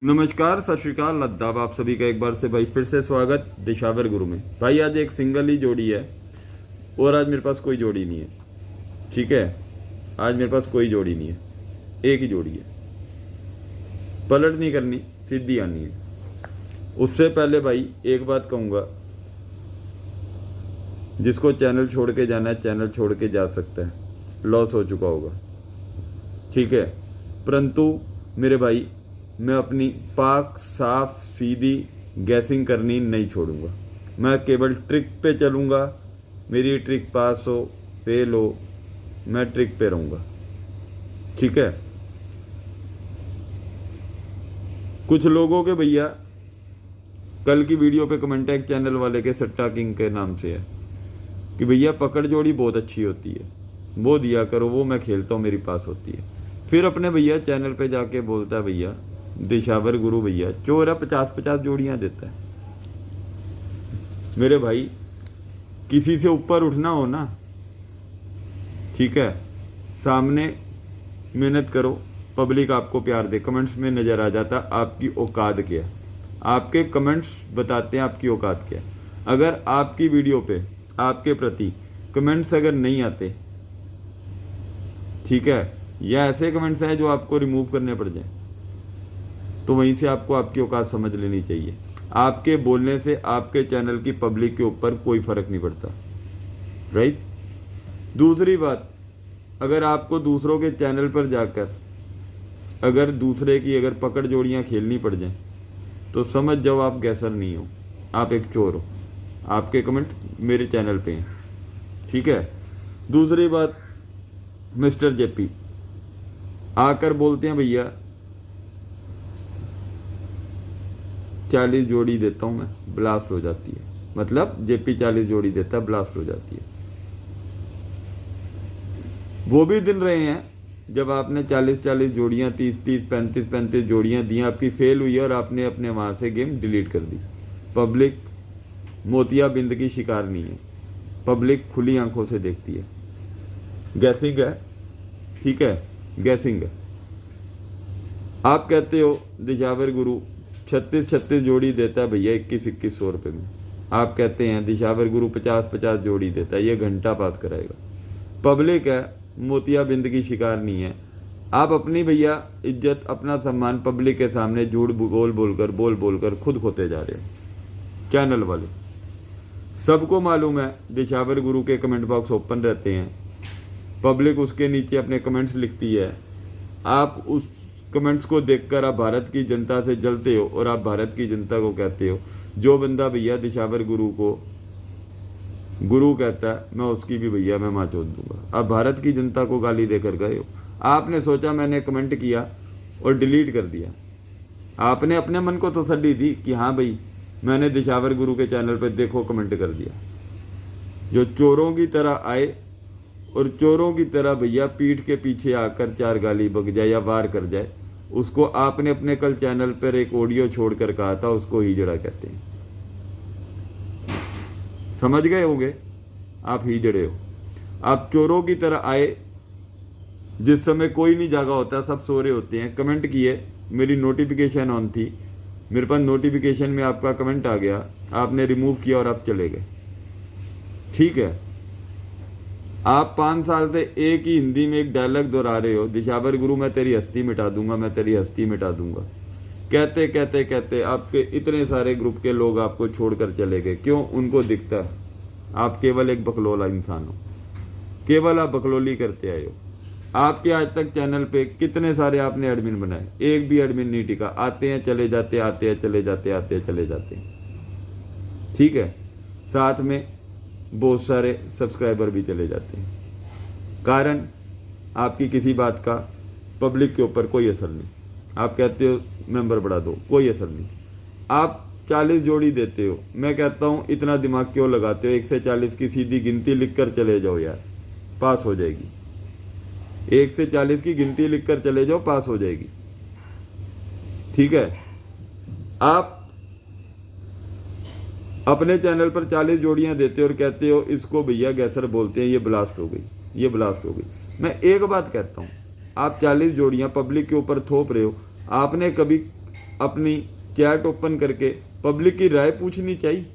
नमस्कार, सत श्रीकाल, आदाब। आप सभी का एक बार से भाई फिर से स्वागत दिशावर गुरु में। भाई आज एक सिंगल ही जोड़ी है और आज मेरे पास कोई जोड़ी नहीं है। ठीक है, आज मेरे पास कोई जोड़ी नहीं है, एक ही जोड़ी है। पलट नहीं करनी, सीधी आनी है। उससे पहले भाई एक बात कहूँगा, जिसको चैनल छोड़ के जाना है चैनल छोड़ के जा सकता है, लॉस हो चुका होगा। ठीक है, परंतु मेरे भाई मैं अपनी पाक साफ सीधी गैसिंग करनी नहीं छोड़ूंगा। मैं केवल ट्रिक पे चलूंगा। मेरी ट्रिक पास हो फेल हो, मैं ट्रिक पे रहूंगा। ठीक है, कुछ लोगों के भैया कल की वीडियो पे कमेंट एक चैनल वाले के सट्टा किंग के नाम से है कि भैया पकड़ जोड़ी बहुत अच्छी होती है, वो दिया करो, वो मैं खेलता हूँ, मेरी पास होती है। फिर अपने भैया चैनल पे जाके बोलता है भैया दिशावर गुरु भैया चोर है, 50-50 जोड़ियां देता है। मेरे भाई किसी से ऊपर उठना हो ना, ठीक है, सामने मेहनत करो, पब्लिक आपको प्यार दे। कमेंट्स में नजर आ जाता आपकी औकात क्या है। आपके कमेंट्स बताते हैं आपकी औकात क्या है। अगर आपकी वीडियो पे आपके प्रति कमेंट्स अगर नहीं आते, ठीक है, या ऐसे कमेंट्स हैं जो आपको रिमूव करने पड़ जाए, तो वहीं से आपको आपकी औकात समझ लेनी चाहिए। आपके बोलने से आपके चैनल की पब्लिक के ऊपर कोई फर्क नहीं पड़ता, राइट। दूसरी बात, अगर आपको दूसरों के चैनल पर जाकर अगर दूसरे की अगर पकड़ जोड़ियां खेलनी पड़ जाए, तो समझ जाओ आप गैसर नहीं हो, आप एक चोर हो। आपके कमेंट मेरे चैनल पे हैं, ठीक है। दूसरी बात, मिस्टर जेपी आकर बोलते हैं भैया 40 जोड़ी देता हूं मैं, ब्लास्ट हो जाती है। मतलब जेपी 40 जोड़ी देता है, ब्लास्ट हो जाती है। वो भी दिन रहे हैं जब आपने 40-40 जोड़ियां, 30-30, 35-35 जोड़ियां दी, आपकी फेल हुई और आपने अपने वहां से गेम डिलीट कर दी। पब्लिक मोतियाबिंद की शिकार नहीं है, पब्लिक खुली आंखों से देखती है। गैसिंग है, ठीक है, गैसिंग है। आप कहते हो दिशावर गुरु 36-36 जोड़ी देता है भैया 21-21 रुपये में। आप कहते हैं दिशावर गुरु 50-50 जोड़ी देता है, ये घंटा पास कराएगा। पब्लिक है, मोतियाबिंद की शिकार नहीं है। आप अपनी भैया इज्जत, अपना सम्मान पब्लिक के सामने झूठ बोल बोलकर खुद खोते जा रहे हो। चैनल वाले सबको मालूम है दिशावर गुरु के कमेंट बॉक्स ओपन रहते हैं, पब्लिक उसके नीचे अपने कमेंट्स लिखती है। आप उस कमेंट्स को देखकर आप भारत की जनता से जलते हो और आप भारत की जनता को कहते हो, जो बंदा भैया दिशावर गुरु को गुरु कहता है मैं उसकी भी भैया मैं माँ चोद दूंगा। आप भारत की जनता को गाली देकर गए हो। आपने सोचा मैंने कमेंट किया और डिलीट कर दिया। आपने अपने मन को तसल्ली दी कि हाँ भाई मैंने दिशावर गुरु के चैनल पर देखो कमेंट कर दिया। जो चोरों की तरह आए और चोरों की तरह भैया पीठ के पीछे आकर 4 गाली बक जाए या वार कर जाए, उसको आपने अपने कल चैनल पर एक ऑडियो छोड़कर कहा था, उसको हिजड़ा कहते हैं। समझ गए होंगे, आप हिजड़े हो। आप चोरों की तरह आए, जिस समय कोई नहीं जागा होता, सब सो रहे होते हैं, कमेंट किए, मेरी नोटिफिकेशन ऑन थी, मेरे पास नोटिफिकेशन में आपका कमेंट आ गया, आपने रिमूव किया और आप चले गए। ठीक है, आप 5 साल से एक ही हिंदी में एक डायलॉग दोहरा रहे हो, दिशावर गुरु मैं तेरी हस्ती मिटा दूंगा, मैं तेरी हस्ती मिटा दूंगा। कहते कहते कहते आपके इतने सारे ग्रुप के लोग आपको छोड़कर चले गए। क्यों? उनको दिखता है आप केवल एक बकलोला इंसान हो, केवल आप बकलोली करते आए हो। आपके आज तक चैनल पे कितने सारे आपने एडमिन बनाए, एक भी एडमिन नहीं टिका। आते हैं चले जाते, आते हैं चले जाते, आते हैं चले जाते हैं, ठीक है। साथ में बहुत सारे सब्सक्राइबर भी चले जाते हैं। कारण आपकी किसी बात का पब्लिक के ऊपर कोई असर नहीं। आप कहते हो मेंबर बढ़ा दो, कोई असर नहीं। आप 40 जोड़ी देते हो, मैं कहता हूं इतना दिमाग क्यों लगाते हो। 1 से 40 की सीधी गिनती लिखकर चले जाओ यार, पास हो जाएगी। 1 से 40 की गिनती लिखकर चले जाओ, पास हो जाएगी, ठीक है। आप अपने चैनल पर 40 जोड़ियां देते हो और कहते हो इसको भैया गैसर बोलते हैं, ये ब्लास्ट हो गई, ये ब्लास्ट हो गई। मैं एक बात कहता हूं, आप 40 जोड़ियां पब्लिक के ऊपर थोप रहे हो। आपने कभी अपनी चैट ओपन करके पब्लिक की राय पूछनी चाहिए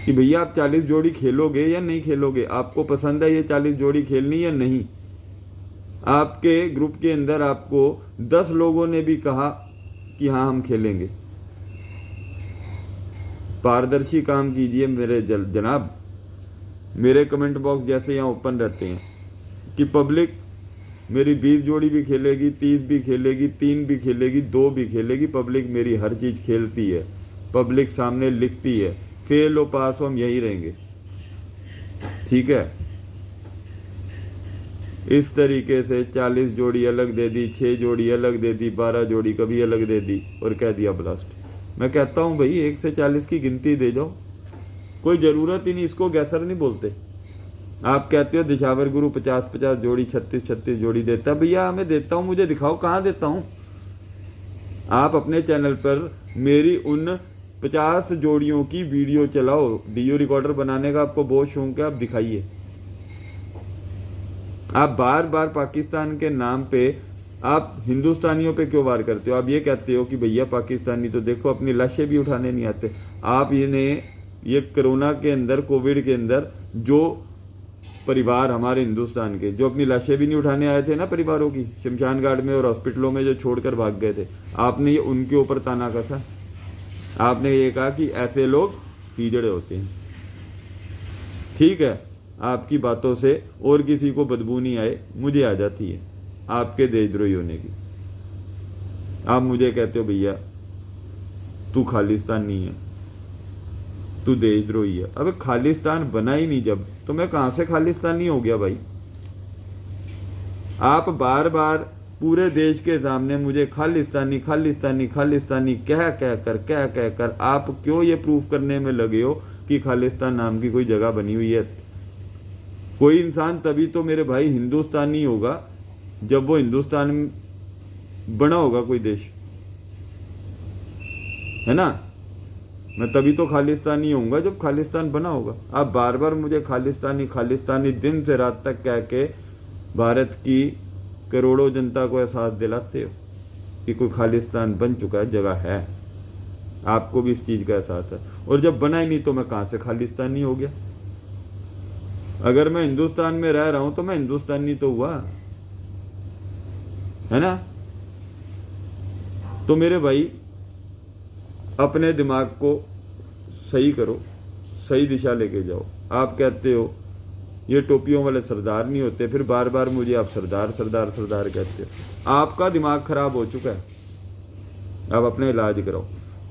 कि भैया आप 40 जोड़ी खेलोगे या नहीं खेलोगे, आपको पसंद है ये 40 जोड़ी खेलनी या नहीं। आपके ग्रुप के अंदर आपको 10 लोगों ने भी कहा कि हाँ हम खेलेंगे। पारदर्शी काम कीजिए मेरे जनाब। मेरे कमेंट बॉक्स जैसे यहाँ ओपन रहते हैं कि पब्लिक मेरी 20 जोड़ी भी खेलेगी, 30 भी खेलेगी, 3 भी खेलेगी, 2 भी खेलेगी, पब्लिक मेरी हर चीज़ खेलती है, पब्लिक सामने लिखती है, फेल हो पास हो हम यही रहेंगे। ठीक है, इस तरीके से 40 जोड़ी अलग दे दी, 6 जोड़ी अलग दे दी, 12 जोड़ी कभी अलग दे दी और कह दिया ब्लास्ट। मैं कहता हूँ भाई 1 से 40 की गिनती दे जाओ, कोई ज़रूरत ही नहीं, इसको गैसर नहीं बोलते। आप कहते हो दिशावर गुरु 50-50 जोड़ी 36-36 जोड़ी देता है, भैया मैं देता हूँ, मुझे दिखाओ कहाँ देता हूँ। आप अपने चैनल पर मेरी उन 50 जोड़ियों की वीडियो चलाओ, डीओ रिकॉर्डर बनाने का आपको बहुत शौक है, आप दिखाइए। आप बार बार पाकिस्तान के नाम पे आप हिंदुस्तानियों पे क्यों वार करते हो? आप ये कहते हो कि भैया पाकिस्तानी तो देखो अपनी लाशें भी उठाने नहीं आते। आप ये कोरोना के अंदर, कोविड के अंदर जो परिवार हमारे हिंदुस्तान के जो अपनी लाशें भी नहीं उठाने आए थे ना, परिवारों की शमशान घाट में और हॉस्पिटलों में जो छोड़कर भाग गए थे, आपने ये उनके ऊपर ताना कसा। आपने ये कहा कि ऐसे लोग कीजड़े होते हैं। ठीक है, आपकी बातों से और किसी को बदबू नहीं आए, मुझे आ जाती है आपके देशद्रोही होने की। आप मुझे कहते हो भैया तू खालिस्तानी है, तू देशद्रोही है। अबे खालिस्तान बना ही नहीं जब, तो मैं कहां से खालिस्तानी हो गया भाई? आप बार बार पूरे देश के सामने मुझे खालिस्तानी खालिस्तानी खालिस्तानी कह कर आप क्यों ये प्रूफ करने में लगे हो कि खालिस्तान नाम की कोई जगह बनी हुई है? कोई इंसान तभी तो मेरे भाई हिंदुस्तानी होगा जब वो हिंदुस्तान में बना होगा कोई देश, है ना? मैं तभी तो खालिस्तानी होऊंगा जब खालिस्तान बना होगा। आप बार बार मुझे खालिस्तानी खालिस्तानी दिन से रात तक कह के भारत की करोड़ों जनता को एहसास दिलाते हो कि कोई खालिस्तान बन चुका है, जगह है। आपको भी इस चीज़ का एहसास है, और जब बना ही नहीं तो मैं कहाँ से खालिस्तानी हो गया? अगर मैं हिंदुस्तान में रह रहा हूं तो मैं हिंदुस्तानी तो हुआ, है ना? तो मेरे भाई अपने दिमाग को सही करो, सही दिशा लेके जाओ। आप कहते हो ये टोपियों वाले सरदार नहीं होते, फिर बार बार मुझे आप सरदार सरदार सरदार कहते हो। आपका दिमाग खराब हो चुका है, आप अपने इलाज कराओ।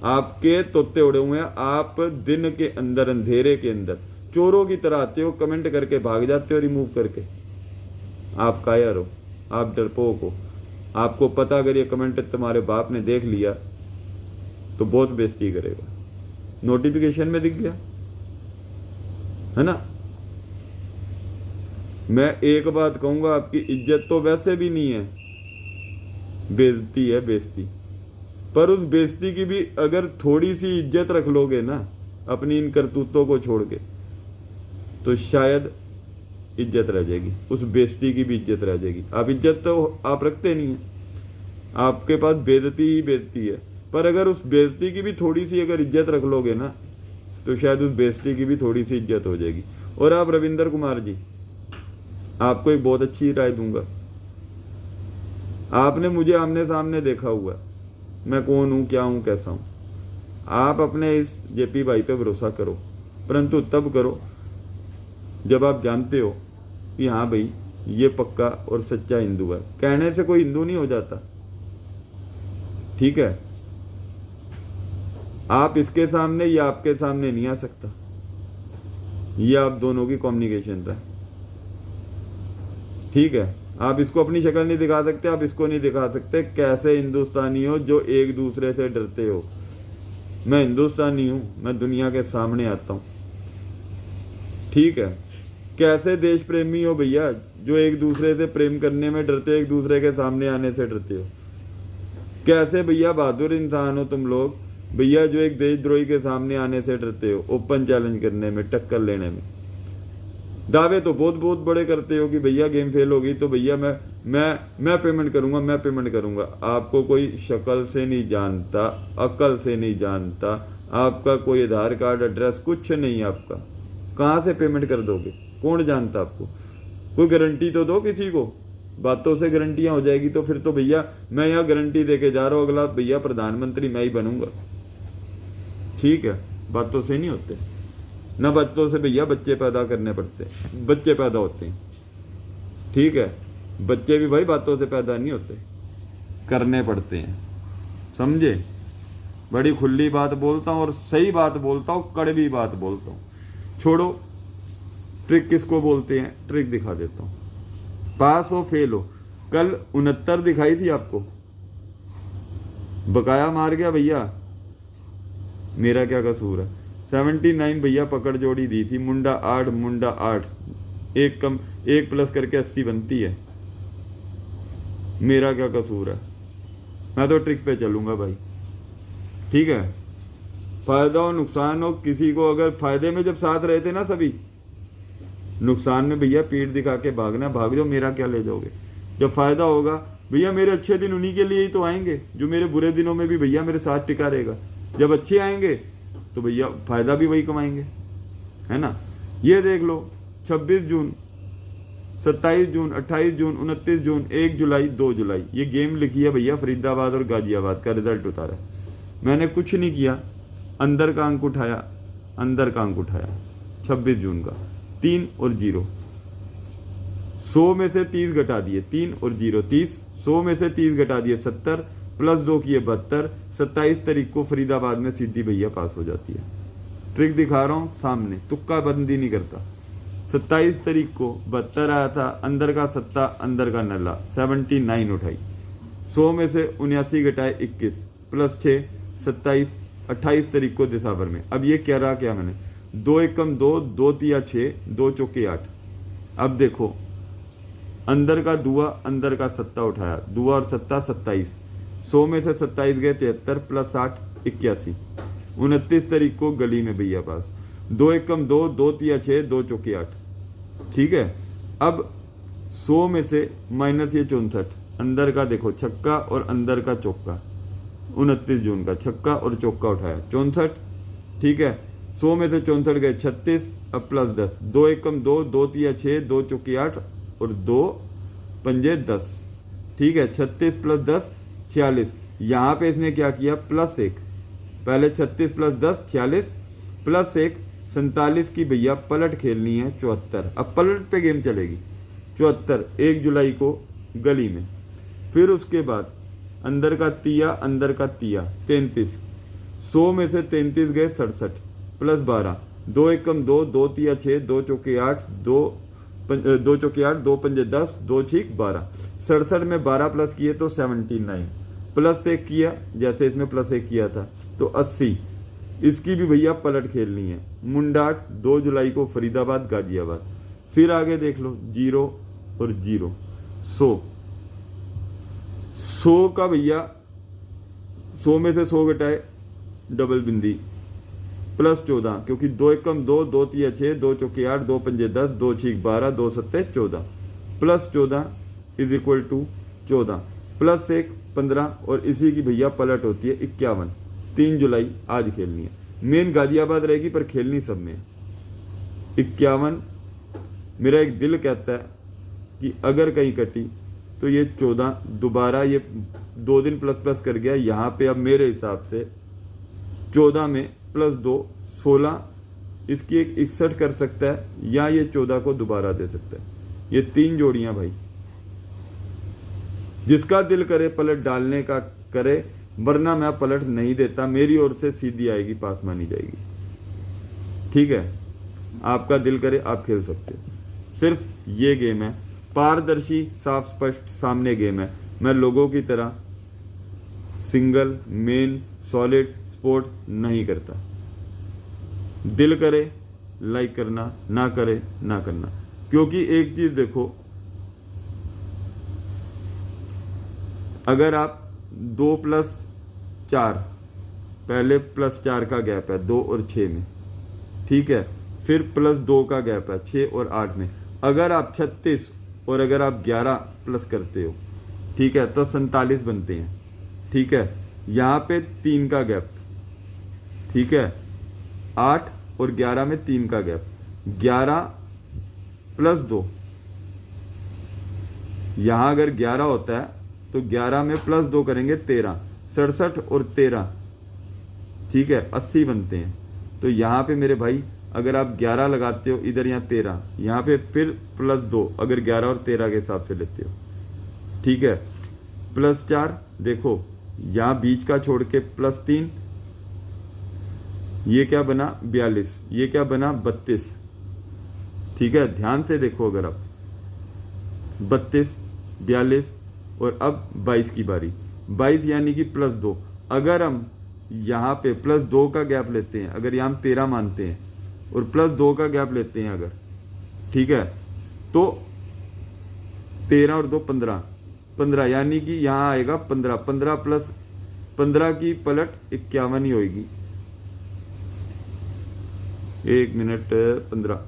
आपके तोते उड़े हुए हैं। आप दिन के अंदर, अंधेरे के अंदर चोरों की तरह आते हो, कमेंट करके भाग जाते हो रिमूव करके। आप कायर हो, आप डरपोक हो। आपको पता अगर ये कमेंट तुम्हारे बाप ने देख लिया तो बहुत बेइज्जती करेगा। नोटिफिकेशन में दिख गया, है ना? मैं एक बात कहूंगा, आपकी इज्जत तो वैसे भी नहीं है, बेइज्जती है बेइज्जती। पर उस बेइज्जती की भी अगर थोड़ी सी इज्जत रख लोगे ना अपनी इन करतूतों को छोड़ के, तो शायद इज्जत रह जाएगी, उस बेइज्जती की भी इज्जत रह जाएगी। आप इज्जत तो आप रखते नहीं हैं, आपके पास बेइज्जती ही बेइज्जती है। पर अगर उस बेइज्जती की भी थोड़ी सी अगर इज्जत रख लोगे ना, तो शायद उस बेइज्जती की भी थोड़ी सी इज्जत हो जाएगी। और आप रविंदर कुमार जी, आपको एक बहुत अच्छी राय दूंगा। आपने मुझे आमने सामने देखा हुआ है, मैं कौन हूं, क्या हूं, कैसा हूं। आप अपने इस जेपी भाई पे भरोसा करो, परंतु तब करो जब आप जानते हो कि हाँ भाई ये पक्का और सच्चा हिंदू है। कहने से कोई हिंदू नहीं हो जाता, ठीक है? आप इसके सामने या आपके सामने नहीं आ सकता, ये आप दोनों की कम्युनिकेशन था, ठीक है? आप इसको अपनी शक्ल नहीं दिखा सकते, आप इसको नहीं दिखा सकते। कैसे हिंदुस्तानी हो जो एक दूसरे से डरते हो? मैं हिंदुस्तानी हूं, मैं दुनिया के सामने आता हूं, ठीक है? कैसे देश प्रेमी हो भैया जो एक दूसरे से प्रेम करने में डरते हो, एक दूसरे के सामने आने से डरते हो? कैसे भैया बहादुर इंसान हो तुम लोग भैया जो एक देशद्रोही के सामने आने से डरते हो, ओपन चैलेंज करने में, टक्कर लेने में? दावे तो बहुत बहुत बड़े करते हो कि भैया गेम फेल होगी तो भैया मैं पेमेंट करूंगा, मैं पेमेंट करूंगा। आपको कोई शक्ल से नहीं जानता, अकल से नहीं जानता, आपका कोई आधार कार्ड एड्रेस कुछ नहीं, आपका कहाँ से पेमेंट कर दोगे? कौन जानता आपको? कोई गारंटी तो दो किसी को। बातों से गारंटियां हो जाएगी तो फिर तो भैया मैं यहाँ गारंटी देके जा रहा हूँ, अगला भैया प्रधानमंत्री मैं ही बनूंगा। ठीक है, बातों से नहीं होते ना, बातों से भैया बच्चे पैदा करने पड़ते, बच्चे पैदा होते हैं। ठीक है, बच्चे भी भाई बातों से पैदा नहीं होते, करने पड़ते हैं, समझे? बड़ी खुली बात बोलता हूँ और सही बात बोलता हूँ, कड़वी बात बोलता हूँ। छोड़ो, ट्रिक किसको बोलते हैं, ट्रिक दिखा देता हूँ। पास हो फेल हो, कल 69 दिखाई थी आपको, बकाया मार गया भैया, मेरा क्या कसूर है? 79 भैया पकड़ जोड़ी दी थी, मुंडा 8 मुंडा 8, एक कम 1 प्लस करके 80 बनती है, मेरा क्या कसूर है? मैं तो ट्रिक पे चलूंगा भाई। ठीक है, फायदा हो नुकसान हो किसी को, अगर फायदे में जब साथ रहे थे ना सभी, नुकसान में भैया पीठ दिखा के भागना, भाग जाओ, मेरा क्या ले जाओगे? जब फायदा होगा भैया, मेरे अच्छे दिन उन्हीं के लिए ही तो आएंगे जो मेरे बुरे दिनों में भी भैया मेरे साथ टिका रहेगा। जब अच्छे आएंगे तो भैया फायदा भी वही कमाएंगे, है ना? ये देख लो, 26 जून, 27 जून, 28 जून, 29 जून, 1 जुलाई, 2 जुलाई, ये गेम लिखी है भैया, फरीदाबाद और गाजियाबाद का रिजल्ट उतारा। मैंने कुछ नहीं किया, अंदर का अंक उठाया, अंदर का अंक उठाया 26 जून का, 3 और 0, 100 में से 30 घटा दिए, 3 और 0 30, 100 में से 30 घटा दिए 70, प्लस 2 किए 72, 27 तारीख को फरीदाबाद में सीधी भैया पास हो जाती है। ट्रिक दिखा रहा हूँ सामने, तुक्का बंदी नहीं करता। 27 तारीख को 72 आया था, अंदर का 7, अंदर का नल्ला, 79 उठाई, 100 में से 79 घटाए 21, प्लस 6 27, 28 तारीख को दिसंबर में। अब ये क्या रहा, क्या मैंने 2 एकम 2, 2 तिया 6, 2 चौके 8। अब देखो, अंदर का दुआ, अंदर का 7 उठाया, दुआ और 7 27, 100 में से 27 गए 73, प्लस 8 81, 29 तारीख को गली में भैया पास, 2 एकम 2, 2 तिया 6, 2 चौके 8। ठीक है, अब 100 में से माइनस ये 64, अंदर का देखो छक्का और अंदर का चौका, 29 जून का छक्का और चौका उठाया 64। ठीक है, 100 में से 64 गए 36, अब प्लस 10, 2 एकम 2, 2 तिया 6, 2 चौकी 8 और 2 पंजे 10। ठीक है, 36 प्लस 10 46, यहाँ पे इसने क्या किया, प्लस 1, पहले 36 प्लस 10 46, प्लस 1 47 की भैया पलट खेलनी है 74। अब पलट पे गेम चलेगी 74, 1 जुलाई को गली में। फिर उसके बाद अंदर का तिया, अंदर का तिया 33, 100 में से 33 गए 67, प्लस 12, 2 एकम 2, 2 तिया 6, 2 चौके 8, 2 चौके 8, 2 पंजे 10, 2 छीक 12, 67 में 12 प्लस किए तो 79, प्लस 1 किया, जैसे इसमें प्लस 1 किया था तो 80। इसकी भी भैया पलट खेलनी है, मुंडाट 2 जुलाई को फरीदाबाद गाजियाबाद। फिर आगे देख लो, 0 और 0, 100 का भैया, 100 में से 100 घटाए डबल बिंदी, प्लस 14, क्योंकि 2 एकम 2, 2 तिया 6, 2 चौके 8, 2 पंजे 10, 2 छीक 12, 2 सत्ते 14, plus 14 is equal to 14, plus 1 15, और इसी की भैया पलट होती है 51। 3 जुलाई आज खेलनी है, मेन गाजियाबाद रहेगी पर खेलनी सब में 51। मेरा एक दिल कहता है कि अगर कहीं कटी तो ये 14, दोबारा ये 2 दिन प्लस प्लस कर गया यहाँ पे। अब मेरे हिसाब से 14 में प्लस 2 16, इसकी एक 61 कर सकता है, या ये 14 को दोबारा दे सकता है। ये 3 जोड़ियां भाई, जिसका दिल करे पलट डालने का करे, वरना मैं पलट नहीं देता, मेरी ओर से सीधी आएगी, पास मानी जाएगी। ठीक है, आपका दिल करे आप खेल सकते हो। सिर्फ ये गेम है, पारदर्शी साफ स्पष्ट सामने गेम है। मैं लोगों की तरह सिंगल मेन सॉलिड स्पोर्ट नहीं करता। दिल करे लाइक करना, ना करे ना करना। क्योंकि एक चीज देखो, अगर आप 2 + 4, पहले +4 का गैप है 2 और 6 में, ठीक है, फिर +2 का गैप है 6 और 8 में। अगर आप 36 और अगर आप 11 प्लस करते हो, ठीक है, तो 47 बनते हैं। ठीक है, यहाँ पे 3 का गैप, ठीक है, 8 और 11 में 3 का गैप, 11 प्लस 2, यहाँ अगर 11 होता है तो 11 में प्लस 2 करेंगे 13, 67 और 13, ठीक है, 80 बनते हैं। तो यहाँ पे मेरे भाई अगर आप 11 लगाते हो इधर, यहाँ 13, यहाँ पे फिर प्लस 2 अगर 11 और 13 के हिसाब से लेते हो, ठीक है, प्लस 4, देखो यहाँ बीच का छोड़ के प्लस 3, ये क्या बना 42, ये क्या बना 32, ठीक है, ध्यान से देखो, अगर आप 32, 42 और अब 22 की बारी, 22 यानी कि प्लस 2, अगर हम यहाँ पे प्लस 2 का गैप लेते हैं, अगर यहाँ हम 13 मानते हैं और प्लस 2 का गैप लेते हैं अगर, ठीक है, तो 13 और 2 15, 15 यानी कि यहाँ आएगा 15, 15 प्लस 15 की पलट 51 ही होगी। 1 मिनट, 15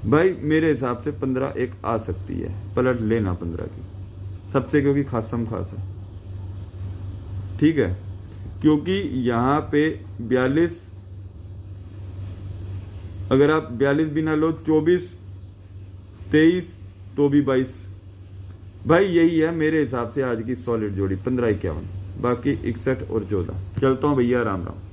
भाई मेरे हिसाब से 15 एक आ सकती है, पलट लेना 15 की सबसे, क्योंकि खासम खास है, ठीक है, क्योंकि यहाँ पे 42, अगर आप 42 भी ना लो, 24, 23 तो भी 22, भाई यही है मेरे हिसाब से आज की सॉलिड जोड़ी 15-51, बाकी 61 और 14। चलता हूँ भैया, राम राम।